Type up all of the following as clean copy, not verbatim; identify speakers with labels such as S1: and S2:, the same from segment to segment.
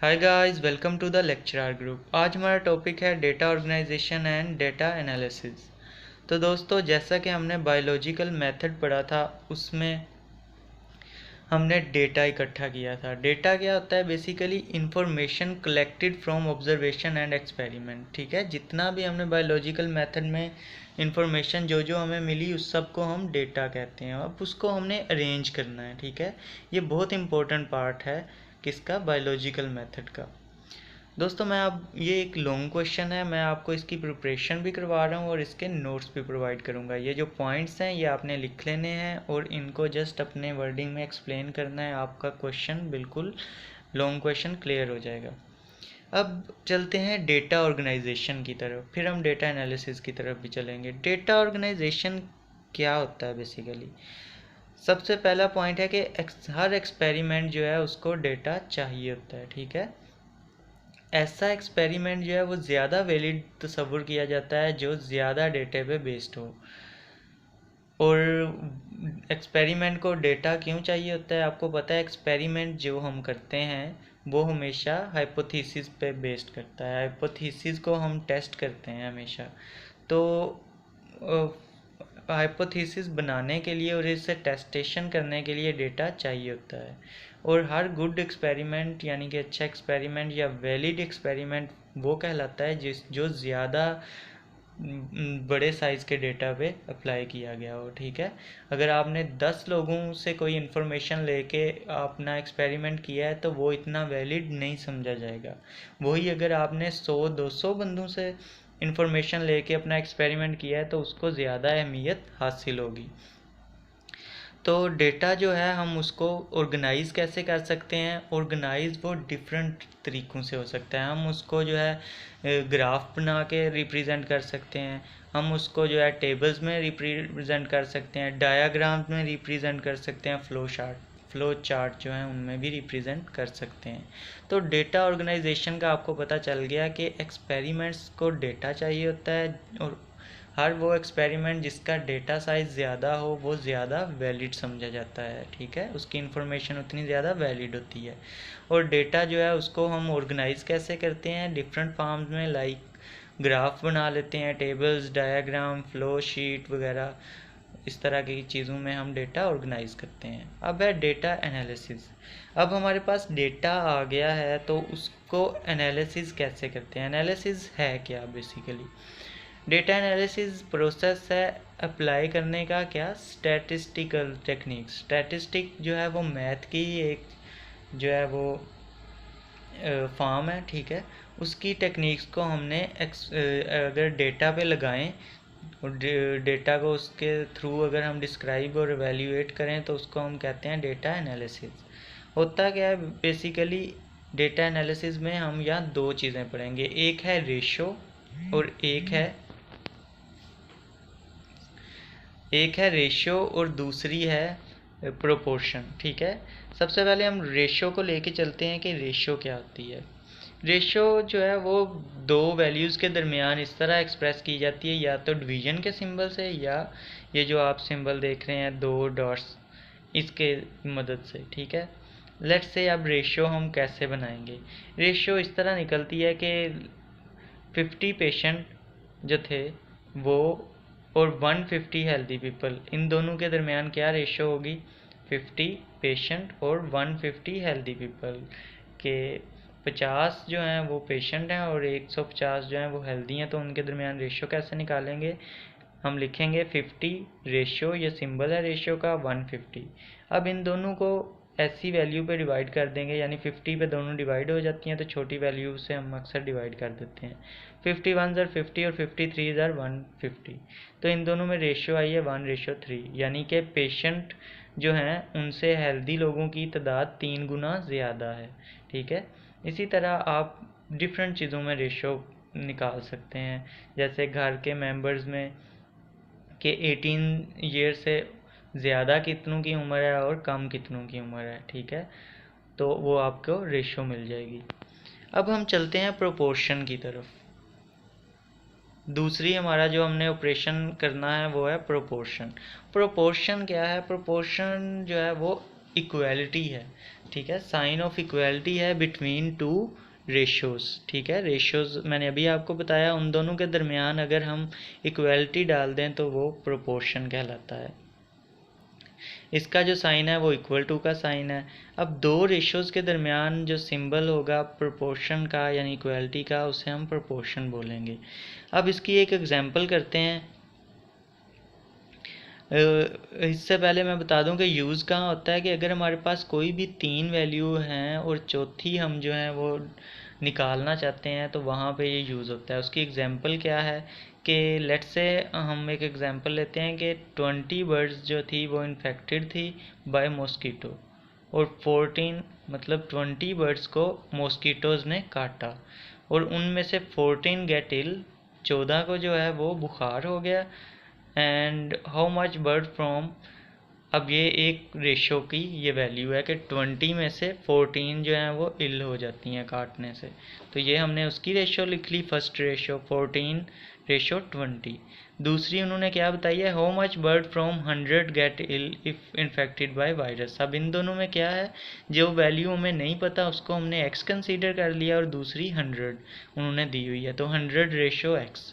S1: Hi guys, welcome to the lecturer group. आज हमारा topic है data organization and data analysis. तो दोस्तों, जैसा कि हमने बायोलॉजिकल मेथड पढ़ा था उसमें हमने डेटा इकट्ठा किया था। डेटा क्या होता है? Basically information collected from observation and experiment. ठीक है, जितना भी हमने बायोलॉजिकल मेथड में इंफॉर्मेशन जो हमें मिली उस सब को हम डेटा कहते हैं। अब उसको हमने अरेंज करना है। ठीक है, ये बहुत इंपॉर्टेंट पार्ट है किसका? बायोलॉजिकल मेथड का। दोस्तों, मैं अब ये एक लॉन्ग क्वेश्चन है, मैं आपको इसकी प्रिपरेशन भी करवा रहा हूँ और इसके नोट्स भी प्रोवाइड करूँगा। ये जो पॉइंट्स हैं ये आपने लिख लेने हैं और इनको जस्ट अपने वर्डिंग में एक्सप्लेन करना है। आपका क्वेश्चन बिल्कुल लॉन्ग क्वेश्चन क्लियर हो जाएगा। अब चलते हैं डेटा ऑर्गेनाइजेशन की तरफ, फिर हम डेटा एनालिसिस की तरफ भी चलेंगे। डेटा ऑर्गेनाइजेशन क्या होता है? बेसिकली सबसे पहला पॉइंट है कि हर एक्सपेरिमेंट जो है उसको डेटा चाहिए होता है। ठीक है, ऐसा एक्सपेरिमेंट जो है वो ज़्यादा वैलिड तस्वुर किया जाता है जो ज़्यादा डेटे पे बेस्ड हो। और एक्सपेरिमेंट को डेटा क्यों चाहिए होता है? आपको पता है, एक्सपेरिमेंट जो हम करते हैं वो हमेशा हाइपोथेसिस पे बेस्ड करता है। हाइपोथेसिस को हम टेस्ट करते हैं हमेशा। तो हाइपोथेसिस बनाने के लिए और इसे टेस्टेशन करने के लिए डेटा चाहिए होता है। और हर गुड एक्सपेरिमेंट यानी कि अच्छा एक्सपेरिमेंट या वैलिड एक्सपेरिमेंट वो कहलाता है जो ज़्यादा बड़े साइज़ के डेटा पे अप्लाई किया गया हो। ठीक है, अगर आपने 10 लोगों से कोई इन्फॉर्मेशन लेके अपना एक्सपेरिमेंट किया है तो वो इतना वैलिड नहीं समझा जाएगा। वही अगर आपने 100-200 बंदों से इन्फॉर्मेशन लेके अपना एक्सपेरिमेंट किया है तो उसको ज़्यादा अहमियत हासिल होगी। तो डेटा जो है हम उसको ऑर्गेनाइज़ कैसे कर सकते हैं? ऑर्गेनाइज़ वो डिफरेंट तरीक़ों से हो सकता है। हम उसको जो है ग्राफ बना के रिप्रेजेंट कर सकते हैं, हम उसको जो है टेबल्स में रिप्रेजेंट कर सकते हैं, डायाग्राम्स में रिप्रेजेंट कर सकते हैं, फ्लो चार्ट जो है उनमें भी रिप्रेजेंट कर सकते हैं। तो डेटा ऑर्गेनाइजेशन का आपको पता चल गया कि एक्सपेरिमेंट्स को डेटा चाहिए होता है और हर वो एक्सपेरिमेंट जिसका डेटा साइज़ ज़्यादा हो वो ज़्यादा वैलिड समझा जाता है। ठीक है, उसकी इन्फॉर्मेशन उतनी ज़्यादा वैलिड होती है। और डेटा जो है उसको हम ऑर्गेनाइज़ कैसे करते हैं? डिफरेंट फॉर्म्स में, लाइक ग्राफ बना लेते हैं, टेबल्स, डायग्राम, फ्लो शीट वगैरह, इस तरह की चीज़ों में हम डेटा ऑर्गेनाइज़ करते हैं। अब है डेटा एनालिसिस। अब हमारे पास डेटा आ गया है तो उसको एनालिसिस कैसे करते हैं? एनालिसिस है क्या? बेसिकली डेटा एनालिसिस प्रोसेस है अप्लाई करने का क्या? Statistical technique. स्टैटिस्टिक जो है वो मैथ की एक जो है वो फॉर्म है। ठीक है, उसकी टेक्निक्स को हमने अगर डेटा पे लगाएं और डेटा को उसके थ्रू अगर हम डिस्क्राइब और एवेल्यूएट करें तो उसको हम कहते हैं डेटा एनालिसिस। होता क्या है बेसिकली? डेटा एनालिसिस में हम यहाँ दो चीज़ें पढ़ेंगे, एक है रेशो और एक है रेशियो और दूसरी है प्रोपोर्शन। ठीक है, सबसे पहले हम रेशियो को लेके चलते हैं कि रेशियो क्या होती है। रेशियो जो है वो दो वैल्यूज़ के दरमियान इस तरह एक्सप्रेस की जाती है, या तो डिवीजन के सिंबल से या ये जो आप सिंबल देख रहे हैं दो डॉट्स, इसके मदद से। ठीक है, लेट्स से अब रेशियो हम कैसे बनाएंगे? रेशियो इस तरह निकलती है कि 50 पेशेंट जो थे वो और 150 हेल्दी पीपल, इन दोनों के दरमियान क्या रेशो होगी? 50 पेशेंट और 150 हेल्दी पीपल के 50 जो हैं वो पेशेंट हैं और 150 जो हैं वो हेल्दी हैं। तो उनके दरमियान रेशो कैसे निकालेंगे? हम लिखेंगे 50 रेशो, ये सिंबल है रेशो का, 150। अब इन दोनों को ऐसी वैल्यू पे डिवाइड कर देंगे, यानी 50 पे दोनों डिवाइड हो जाती हैं तो छोटी वैल्यू से हम अक्सर डिवाइड कर देते हैं। 51 ज़र 50 और 53 ज़र 150। तो इन दोनों में रेशियो आई है 1:3, यानी कि पेशेंट जो हैं उनसे हेल्दी लोगों की तादाद 3 गुना ज़्यादा है। ठीक है, इसी तरह आप डिफरेंट चीज़ों में रेशियो निकाल सकते हैं, जैसे घर के मेंबर्स में कि 18 ईयर से ज़्यादा कितनों की उम्र है और कम कितनों की उम्र है। ठीक है, तो वो आपको रेशियो मिल जाएगी। अब हम चलते हैं प्रोपोर्शन की तरफ। दूसरी हमारा जो हमने ऑपरेशन करना है वो है प्रोपोर्शन। प्रोपोर्शन क्या है? प्रोपोर्शन जो है वो इक्वालिटी है। ठीक है। साइन ऑफ इक्वालिटी है बिटवीन टू रेशोज़, ठीक है। रेशोज़ मैंने अभी आपको बताया, उन दोनों के दरमियान अगर हम इक्वालिटी डाल दें तो वो प्रोपोर्शन कहलाता है। इसका जो साइन है वो इक्वल टू का साइन है। अब दो रेशोज़ के दरमियान जो सिंबल होगा प्रोपोर्शन का यानी इक्वालिटी का, उसे हम प्रोपोर्शन बोलेंगे। अब इसकी एक एग्जांपल करते हैं। इससे पहले मैं बता दूं कि यूज़ कहाँ होता है कि अगर हमारे पास कोई भी तीन वैल्यू हैं और चौथी हम जो है वो निकालना चाहते हैं तो वहाँ पे ये यूज़ होता है। उसकी एग्जांपल क्या है कि लेट्स से हम एक एग्जांपल लेते हैं कि 20 बर्ड्स जो थी वो इन्फेक्टेड थी बाय मॉस्किटो, और 14 मतलब 20 बर्ड्स को मॉस्किटोज़ ने काटा और उनमें से 14 गेट इल, 14 को जो है वो बुखार हो गया। And how much bird from, अब ये एक रेशो की ये वैल्यू है कि 20 में से 14 जो है वो इल हो जाती हैं काटने से, तो ये हमने उसकी रेशो लिख ली, फर्स्ट रेशो 14:20। दूसरी उन्होंने क्या बताई है, how much bird from 100 get ill if infected by virus. अब इन दोनों में क्या है, जो वैल्यू हमें नहीं पता उसको हमने x कंसीडर कर लिया और दूसरी 100 उन्होंने दी हुई है, तो 100:x।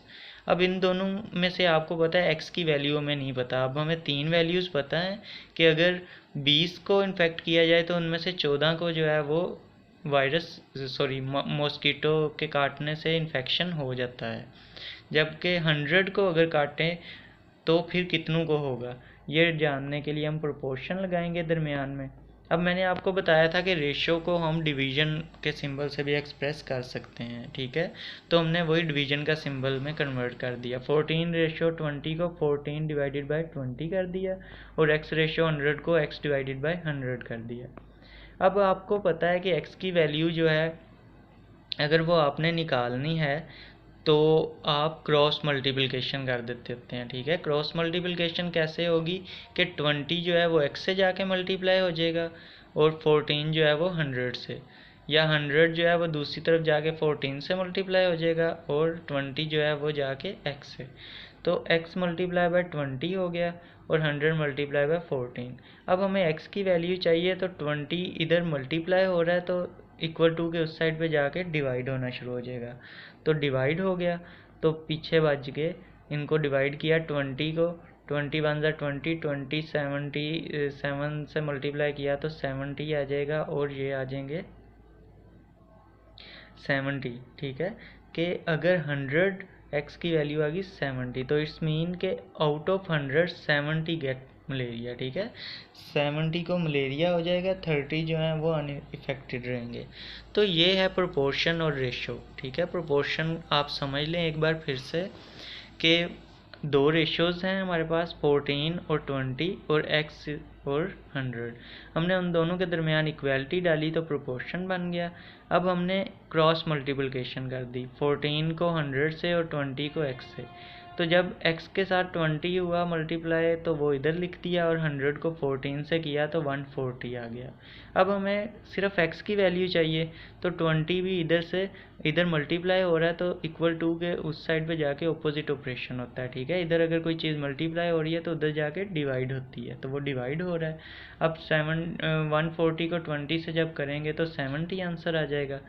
S1: अब इन दोनों में से आपको पता है x की वैल्यू हमें नहीं पता। अब हमें तीन वैल्यूज़ पता है कि अगर 20 को इन्फेक्ट किया जाए तो उनमें से 14 को जो है वो वायरस मॉस्किटो के काटने से इन्फेक्शन हो जाता है, जबकि 100 को अगर काटें तो फिर कितनों को होगा, ये जानने के लिए हम प्रोपोर्शन लगाएंगे दरमियान में। अब मैंने आपको बताया था कि रेशो को हम डिवीज़न के सिंबल से भी एक्सप्रेस कर सकते हैं, ठीक है। तो हमने वही डिवीज़न का सिंबल में कन्वर्ट कर दिया, 14:20 को 14/20 कर दिया और x/100 को x/100 कर दिया। अब आपको पता है कि x की वैल्यू जो है अगर वो आपने निकालनी है तो आप क्रॉस मल्टीप्लिकेशन कर देते होते हैं, ठीक है। क्रॉस मल्टीप्लिकेशन कैसे होगी कि 20 जो है वो x से जाके मल्टीप्लाई हो जाएगा और 14 जो है वो 100 से, या 100 जो है वो दूसरी तरफ जाके 14 से मल्टीप्लाई हो जाएगा और 20 जो है वो जाके x से, तो x मल्टीप्लाई बाय 20 हो गया और 100 मल्टीप्लाई बाय 14। अब हमें x की वैल्यू चाहिए, तो 20 इधर मल्टीप्लाई हो रहा है तो इक्वल टू के उस साइड पे जाके डिवाइड होना शुरू हो जाएगा, तो डिवाइड हो गया, तो पीछे बच गए, इनको डिवाइड किया 20 को, 20 1 20, 20 7 से मल्टीप्लाई किया तो 70 आ जाएगा और ये आ जाएंगे 70, ठीक है। कि अगर 100 x की वैल्यू आ गई 70, तो इट्स मीन के आउट ऑफ 100 70 गेट मलेरिया, ठीक है। 70 को मलेरिया हो जाएगा, 30 जो है वो अनइफेक्टेड रहेंगे। तो ये है प्रोपोर्शन और रेशो, ठीक है। प्रोपोर्शन आप समझ लें एक बार फिर से कि दो रेशोज़ हैं हमारे पास, 14 और 20 और x और 100। हमने उन दोनों के दरमियान इक्वालिटी डाली तो प्रोपोर्शन बन गया। अब हमने क्रॉस मल्टीप्लिकेशन कर दी, 14 को 100 से और 20 को x से, तो जब x के साथ 20 हुआ मल्टीप्लाई तो वो इधर लिख दिया और 100 को 14 से किया तो 140 आ गया। अब हमें सिर्फ x की वैल्यू चाहिए, तो 20 भी इधर से इधर मल्टीप्लाई हो रहा है तो इक्वल टू के उस साइड पे जाके ऑपोजिट ऑपरेशन होता है, ठीक है। इधर अगर कोई चीज़ मल्टीप्लाई हो रही है तो उधर जाके डिवाइड होती है, तो वो डिवाइड हो रहा है। अब 140 को 20 से जब करेंगे तो 70 आंसर आ जाएगा,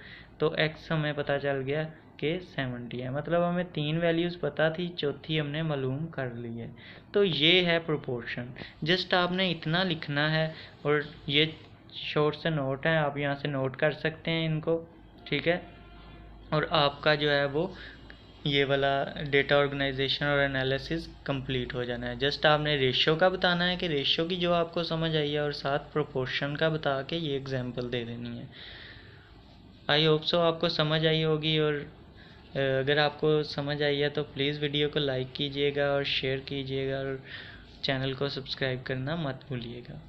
S1: तो x हमें पता चल गया कि 70 है, मतलब हमें तीन वैल्यूज़ पता थी, चौथी हमने मालूम कर ली है। तो ये है प्रोपोर्शन, जस्ट आपने इतना लिखना है और ये शॉर्ट से नोट है, आप यहाँ से नोट कर सकते हैं इनको, ठीक है। और आपका जो है वो ये वाला डेटा ऑर्गेनाइजेशन और एनालिसिस कंप्लीट हो जाना है। जस्ट आपने रेशियो का बताना है कि रेशियो की जो आपको समझ आई है और साथ प्रोपोर्शन का बता के ये एग्जांपल दे देनी है। आई होप सो आपको समझ आई होगी, और अगर आपको समझ आई है तो प्लीज़ वीडियो को लाइक कीजिएगा और शेयर कीजिएगा और चैनल को सब्सक्राइब करना मत भूलिएगा।